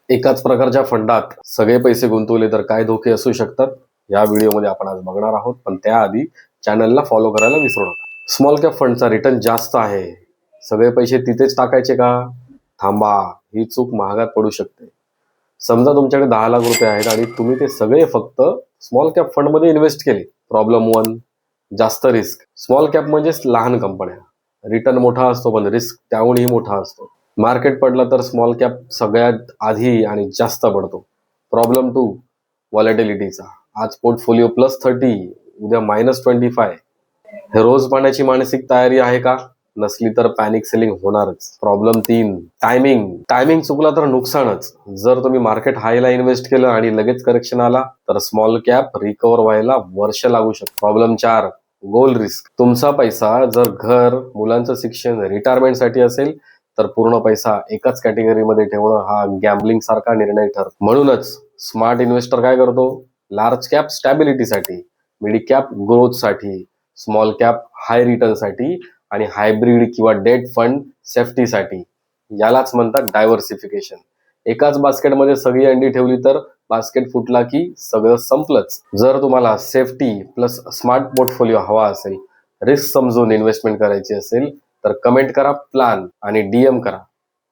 एकाच प्रकारच्या फंडात सगळे पैसे गुंतवले तर काय धोके असू शकतात या व्हिडिओमध्ये आपण आज बघणार आहोत. पण त्याआधी चॅनलला फॉलो करायला विसरू नका. स्मॉल कॅप फंडचा रिटर्न जास्त आहे, सगळे पैसे तिथेच टाकायचे का? थांबा, ही चूक महागात पडू शकते. समजा तुमच्याकडे 10 लाख रुपये आहेत आणि तुम्ही ते सगळे फक्त स्मॉल कॅप फंड मध्ये इन्व्हेस्ट केले. प्रॉब्लेम 1, जास्त रिस्क. स्मॉल कॅप म्हणजेच लहान कंपन्या, रिटर्न मोठा असतो पण रिस्क त्याहूनही मोठा असतो. मार्केट पडलं तर स्मॉल कॅप सगळ्यात आधी आणि जास्त पडतो. प्रॉब्लेम 2, व्हॉलॅटिलिटीचा. आज पोर्टफोलिओ +30, उद्या -25. हे रोज पाहण्याची मानसिक तयारी आहे का? नसली तर पॅनिक सेलिंग होणारच. प्रॉब्लेम 3, टायमिंग चुकला तर नुकसानच. जर तुम्ही मार्केट हायला इन्व्हेस्ट केलं आणि लगेच करेक्शन आला तर स्मॉल कॅप रिकव्हर व्हायला वर्ष लागू शकतं. प्रॉब्लेम 4, गोल रिस्क. तुमचा पैसा जर घर, मुलांचं शिक्षण, रिटायरमेंटसाठी असेल तर पूर्ण पैसा एकाच कॅटेगरीमध्ये ठेवणं हा गॅम्बलिंग सारखा निर्णय ठरतो. म्हणूनच स्मार्ट इन्व्हेस्टर काय करतो? लार्ज कॅप स्टॅबिलिटीसाठी, मिड कॅप ग्रोथसाठी, स्मॉल कॅप हाय रिटर्नसाठी आणि हायब्रिड किंवा डेट फंड सेफ्टीसाठी. यालाच म्हणतात डायव्हर्सिफिकेशन. एकाच बास्केटमध्ये सगळी अंडी ठेवली तर बास्केट फुटला की सगळं संपलंच. जर तुम्हाला सेफ्टी प्लस स्मार्ट पोर्टफोलिओ हवा असेल, रिस्क समजून इन्व्हेस्टमेंट करायची असेल तर कमेंट करा प्लॅन आणि DM करा.